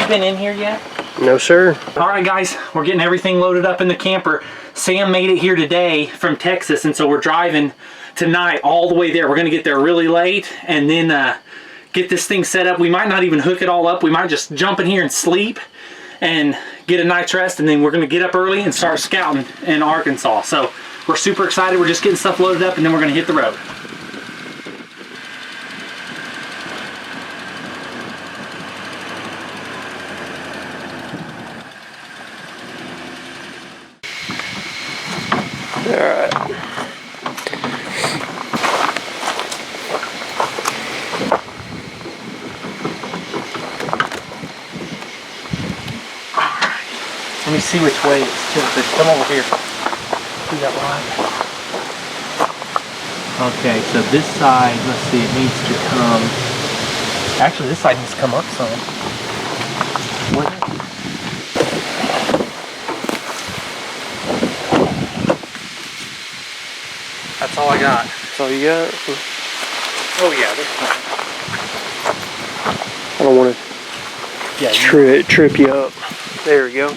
you been in here yet? No, sir. All right, guys, we're getting everything loaded up in the camper. Sam made it here today from Texas, and so we're driving tonight all the way there. We're gonna get there really late and then get this thing set up. We might not even hook it all up. We might just jump in here and sleep and get a night's rest, and then we're gonna get up early and start scouting in Arkansas. So we're super excited. We're just getting stuff loaded up, and then we're gonna hit the road. Alright. Let me see which way it's tilted. Come over here. See that line? Okay, so this side, let's see, it needs to come. Actually, this side needs to come up some. What? That's all I got. That's all you got? Oh yeah, there's plenty. I don't want to trip you up. There we go.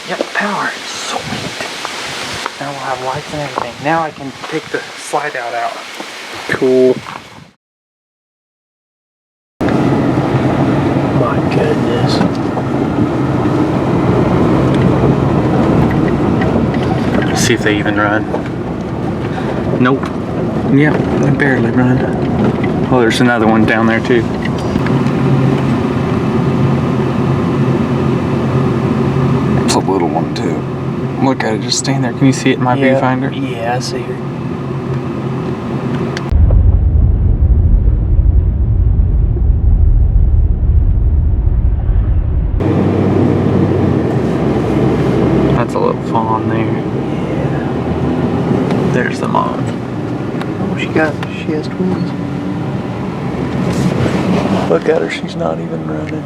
Yep, power. Sweet. Now we'll have lights and everything. Now I can take the slide out. Cool. My goodness. See if they even run. Nope. Yep, they barely run. Oh, there's another one down there too. It's a little one too. Look at it, just staying there. Can you see it in my viewfinder? Yeah, I see her. That's a little fawn there. Yeah. There's the mom. Oh, she has twins. Look at her, she's not even running.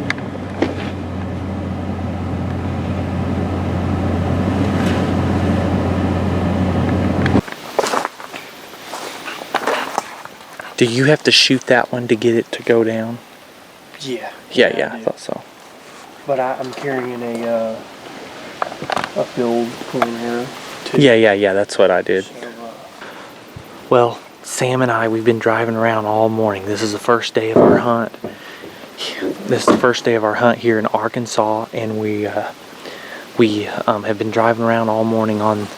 Do you have to shoot that one to get it to go down? Yeah. Yeah, I thought so. But I'm carrying a field twin arrow too. Yeah, that's what I did. So, Well, Sam and I, we've been driving around all morning. This is the first day of our hunt. This is the first day of our hunt here in Arkansas, and we have been driving around all morning on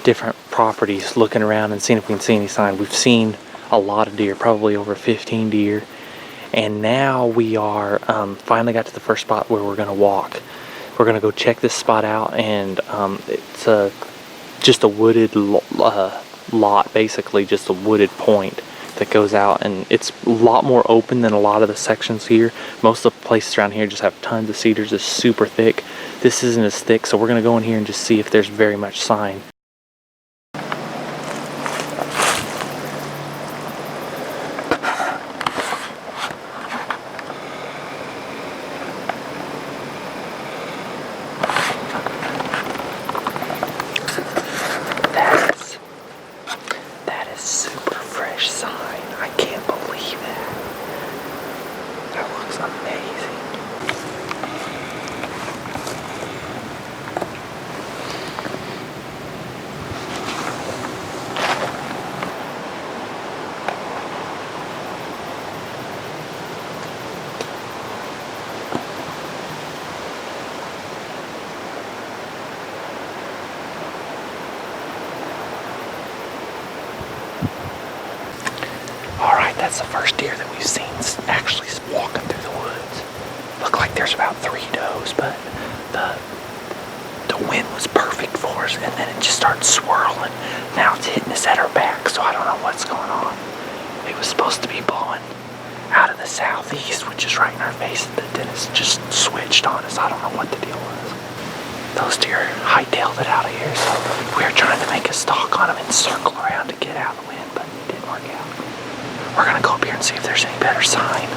different properties, looking around and seeing if we can see any sign. We've seen a lot of deer, probably over 15 deer, and now we are finally got to the first spot where we're going to walk. We're going to go check this spot out, and it's just a wooded lot, basically just a wooded point that goes out, and it's a lot more open than a lot of the sections here. Most of the places around here just have tons of cedars. It's super thick. This isn't as thick, so we're going to go in here and just see if there's very much sign. That is super fresh sign. I can't believe that. That looks amazing. Alright, that's the first deer that we've seen actually walking through the woods. Look like there's about 3 does, but the wind was perfect for us, and then it just started swirling. Now it's hitting us at our back, so I don't know what's going on. It was supposed to be blowing out of the southeast, which is right in our face, but then it's just switched on us. I don't know what the deal was. Those deer hightailed it out of here, so we were trying to make a stalk on them and circle around to get out of the wind, but it didn't work out. We're gonna go up here and see if there's any better sign.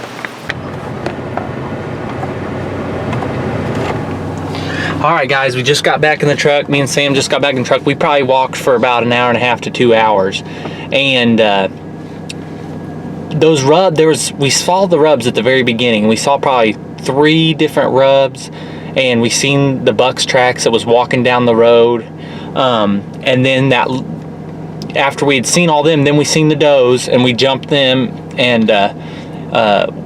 All right, guys, we just got back in the truck. Me and Sam just got back in the truck. We probably walked for about an hour and a half to 2 hours. And those rubs, we saw the rubs at the very beginning. We saw probably 3 different rubs, and we seen the buck's tracks that was walking down the road. And then after we had seen all them, then we seen the does, and we jumped them, and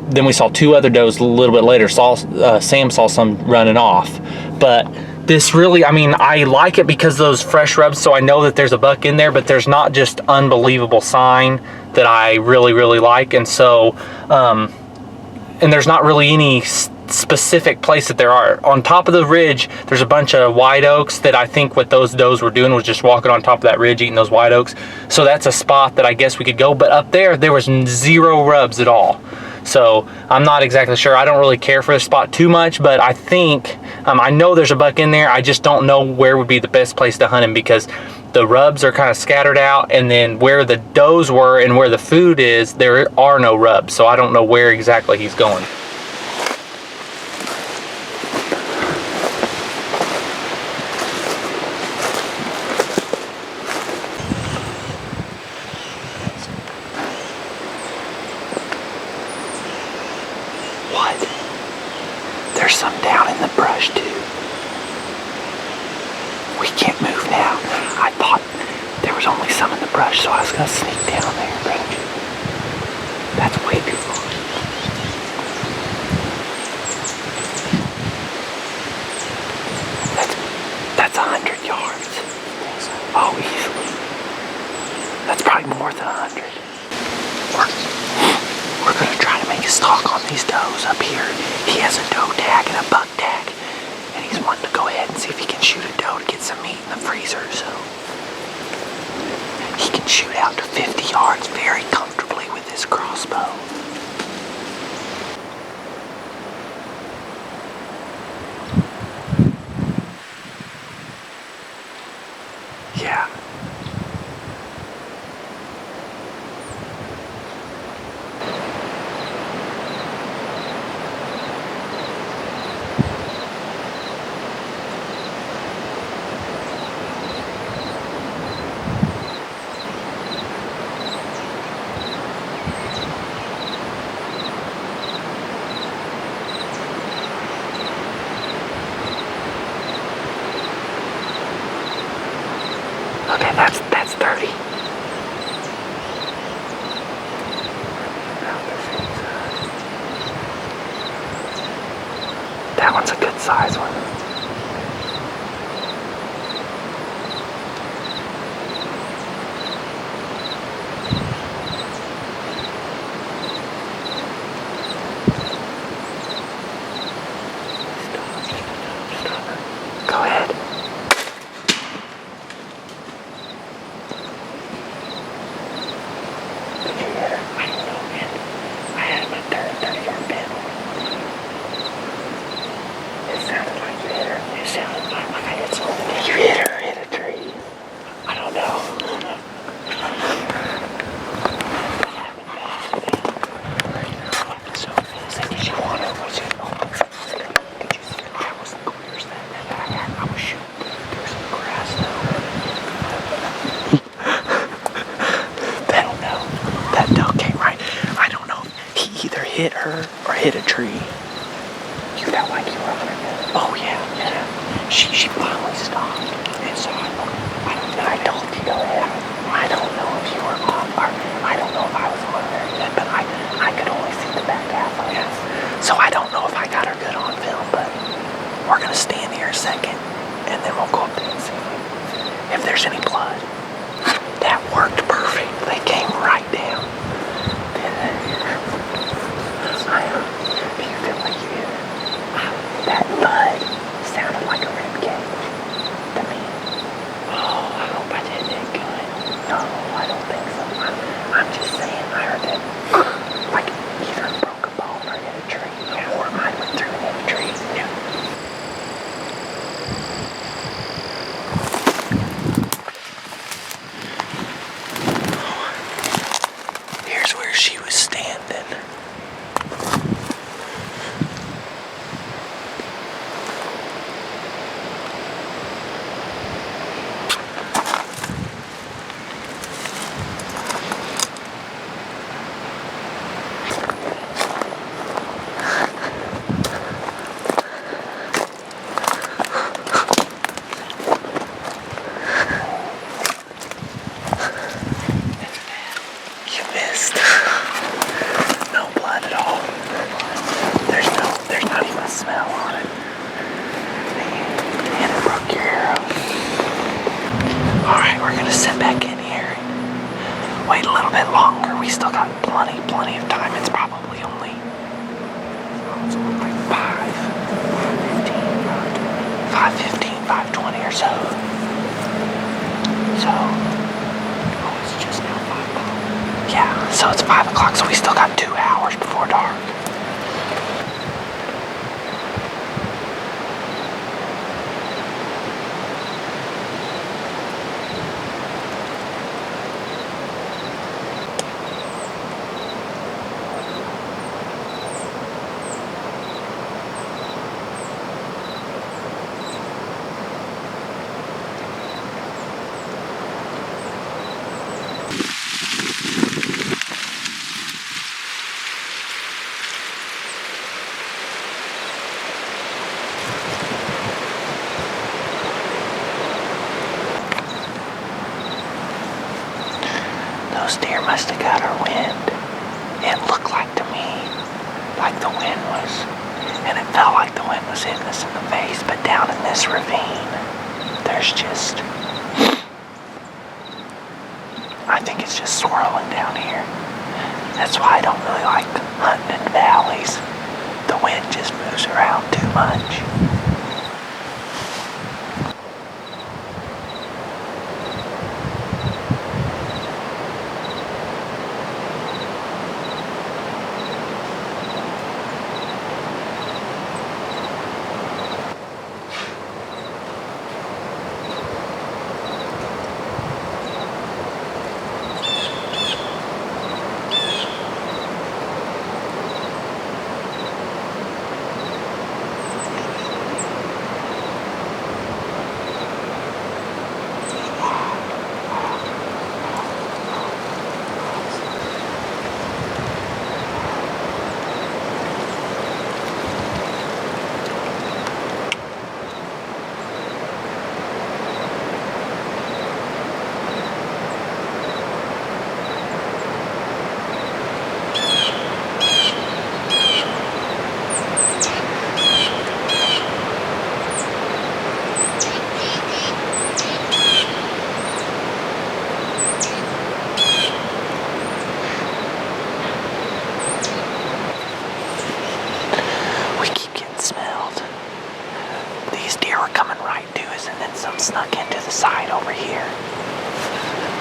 then we saw 2 other does a little bit later. Sam saw some running off. But this really, I mean, I like it because those fresh rubs, so I know that there's a buck in there, but there's not just unbelievable sign that I really, really like. And so, and there's not really any specific place that there are. On top of the ridge, there's a bunch of white oaks that I think what those does were doing was just walking on top of that ridge, eating those white oaks. So that's a spot that I guess we could go. But up there was 0 rubs at all. So I'm not exactly sure. I don't really care for this spot too much, but I think, I know there's a buck in there. I just don't know where would be the best place to hunt him because the rubs are kind of scattered out, and then where the does were and where the food is, there are no rubs. So I don't know where exactly he's going. What? There's some down in the brush too. We can't move now. I thought there was only some in the brush, so I was gonna sneak down there, but that's way too far. That's 100 yards. Oh, easily. That's probably more than 100. We're gonna try to make a stalk on these does up here. He has a doe tag and a buck tag, and he's wanting to go ahead and see if he can shoot a doe to get some meat in the freezer. So he can shoot out to 50 yards very comfortably with his crossbow. Yeah. Okay, that's 30. That one's a good size one. Go ahead. Did you hit her? I don't know, man. I had him at 30-yard panel. It sounded like you hit her. It sounded like I hit something. Did you hit her or hit a tree? I don't know. So, did you want her? Was it? Did you see that was the clears that I had? I was shooting. There's some grass though. I don't know. That duck came right. I don't know. He either hit her or hit a tree. You felt like you were on her. Oh yeah. She finally stopped. And so I told you go ahead. I don't know if you were on, or I don't know if I was on there yet, but I could only see the back half of it. So I don't know if I got her good on film, but we're gonna stand here a second, and then we'll go up there and see if there's any blood. That worked perfect. They came right down. Do you feel like you hit it? That thud sounded like a rib cage. Those deer must have got our wind. It looked like to me like the wind was, and it felt like the wind was hitting us in the face, but down in this ravine, there's just, I think it's just swirling down here. That's why I don't really like hunting in valleys. The wind just moves around too much. Snuck into the side over here.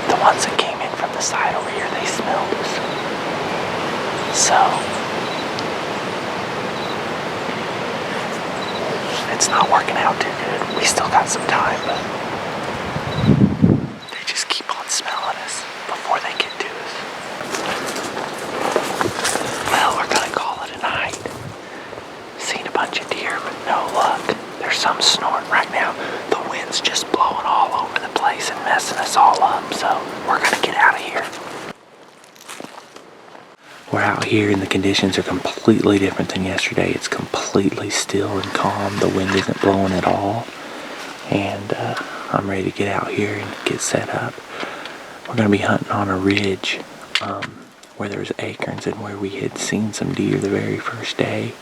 The ones that came in from the side over here, they smelled us. So, it's not working out too good. We still got some time, but they just keep on smelling us before they get to us. Well, we're gonna call it a night. Seen a bunch of deer, but no luck. There's some snorting right now. The wind's just blowing all over the place and messing us all up, so we're gonna get out of here. We're out here and the conditions are completely different than yesterday. It's completely still and calm. The wind isn't blowing at all. And I'm ready to get out here and get set up. We're gonna be hunting on a ridge where there's acorns and where we had seen some deer the very first day.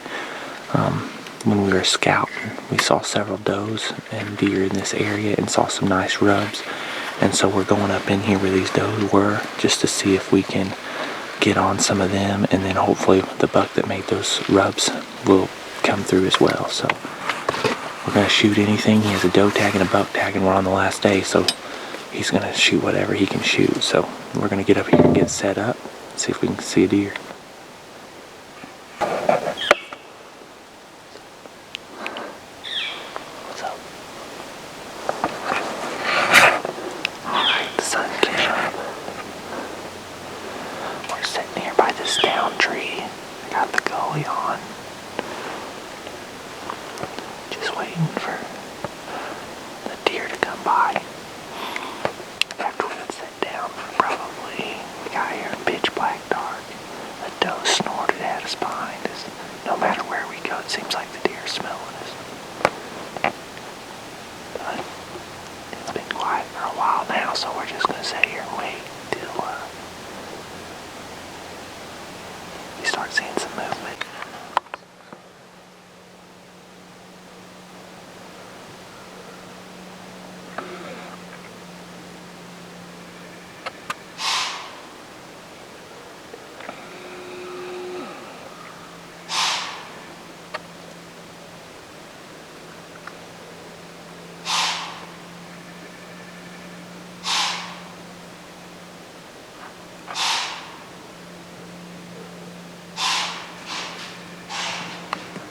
When we were scouting, we saw several does and deer in this area and saw some nice rubs. And so we're going up in here where these does were just to see if we can get on some of them, and then hopefully the buck that made those rubs will come through as well. So we're going to shoot anything. He has a doe tag and a buck tag, and we're on the last day, so he's going to shoot whatever he can shoot. So we're going to get up here and get set up, see if we can see a deer.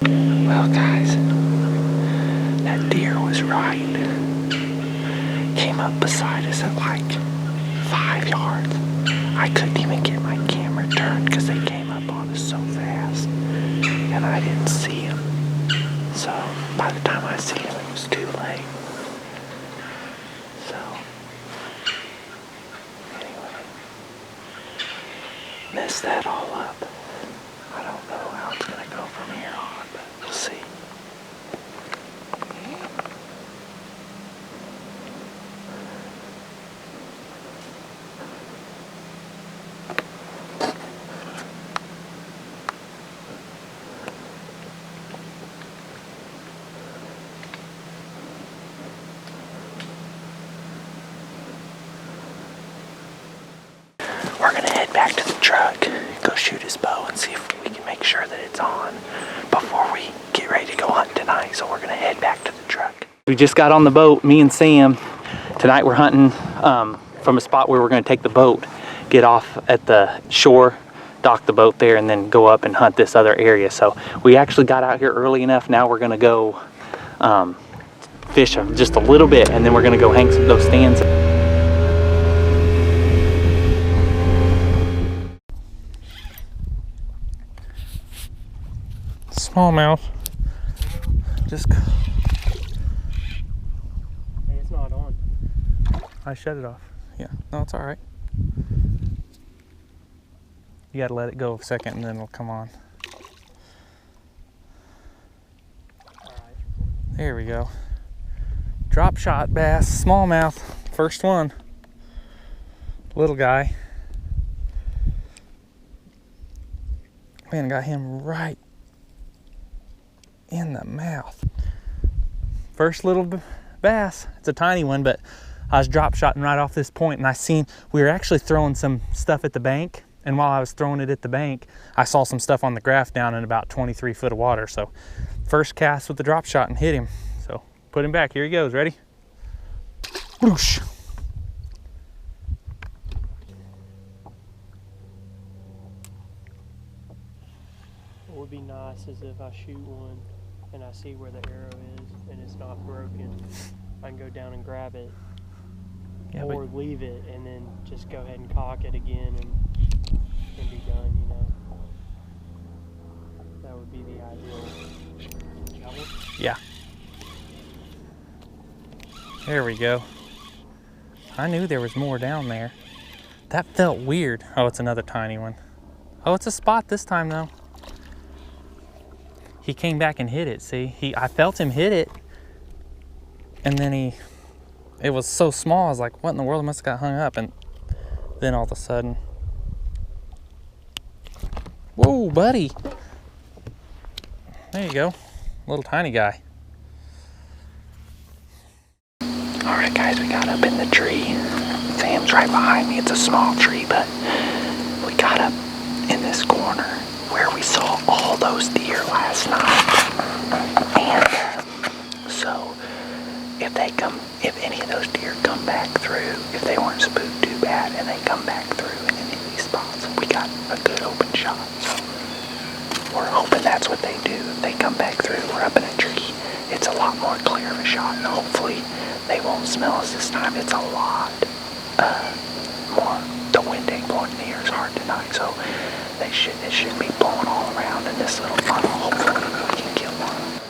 Well, guys, that deer was right. Came up beside us at like 5 yards. I couldn't even get my camera turned because they came up on us so fast. And I didn't see him. So by the time I seen him, it was too late. So, anyway, messed that all up. I don't know how it's going to go from here on, but we'll see. we're gonna head back to the truck, go shoot his bow and see if we can make sure that it's on before we get ready to go hunt tonight. So we're gonna head back to the truck. We just got on the boat, me and Sam. Tonight we're hunting from a spot where we're gonna take the boat, get off at the shore, dock the boat there, and then go up and hunt this other area. So we actually got out here early enough. Now we're gonna go fish just a little bit, and then we're gonna go hang those stands. Smallmouth. Just. Hey, it's not on. I shut it off. Yeah, no, it's all right. You gotta let it go a second and then it'll come on. All right. There we go. Drop shot bass, smallmouth, first one. Little guy. Man, got him right in the mouth. First little bass. It's a tiny one, but I was drop shotting right off this point, and I seen we were actually throwing some stuff at the bank. And while I was throwing it at the bank, I saw some stuff on the graph down in about 23 foot of water. So first cast with the drop shot and hit him. So put him back. Here he goes. Ready? Whoosh. What would be nice is if I shoot one and I see where the arrow is and it's not broken, I can go down and grab it, Yeah, or leave it and then just go ahead and cock it again and be done, you know. That would be the ideal. yeah. There we go. I knew there was more down there. That felt weird. Oh, it's another tiny one. Oh, it's a spot this time though. He came back and hit it, see? I felt him hit it, and then it was so small, I was like, what in the world? I must have got hung up, and then all of a sudden, whoa, buddy. There you go, little tiny guy. All right, guys, we got up in the tree. Sam's right behind me. It's a small tree, but we got up in this corner where we saw all those deer last night. And so if any of those deer come back through, if they weren't spooked too bad and they come back through in any of these spots, we got a good open shot. So we're hoping that's what they do. If they come back through, we're up in a tree, it's a lot more clear of a shot, and hopefully they won't smell us this time. It's a lot more. The wind ain't blowing near as hard tonight, so it should be blowing all around in this little funnel. Hopefully we can kill one.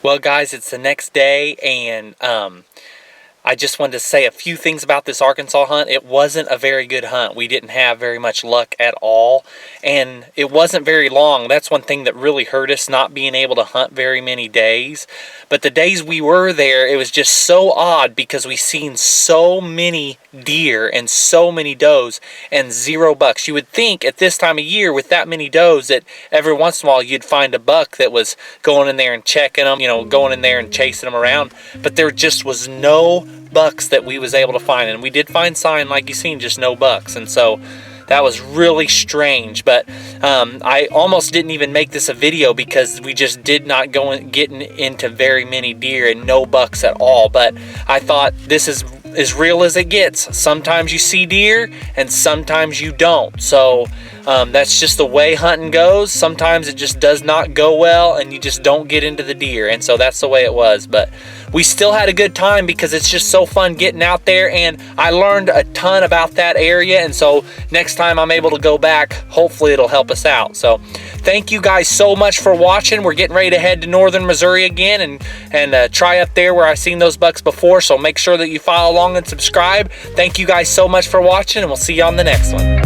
Well, guys, it's the next day, and I just wanted to say a few things about this Arkansas hunt. It wasn't a very good hunt. We didn't have very much luck at all, and it wasn't very long. That's one thing that really hurt us, not being able to hunt very many days. But the days we were there, it was just so odd because we seen so many deer and so many does and 0 bucks. You would think at this time of year with that many does that every once in a while you'd find a buck that was going in there and checking them, you know, going in there and chasing them around. But there just was no bucks that we was able to find, and we did find sign like you seen, just no bucks. And so that was really strange. But I almost didn't even make this a video because we just did not getting into very many deer and no bucks at all. But I thought this is as real as it gets. Sometimes you see deer and sometimes you don't. So that's just the way hunting goes. Sometimes it just does not go well and you just don't get into the deer. And so that's the way it was. But we still had a good time because it's just so fun getting out there, and I learned a ton about that area. And so next time I'm able to go back, hopefully it'll help us out. So thank you guys so much for watching. We're getting ready to head to northern Missouri again and try up there where I've seen those bucks before. So make sure that you follow along and subscribe. Thank you guys so much for watching, and we'll see you on the next one.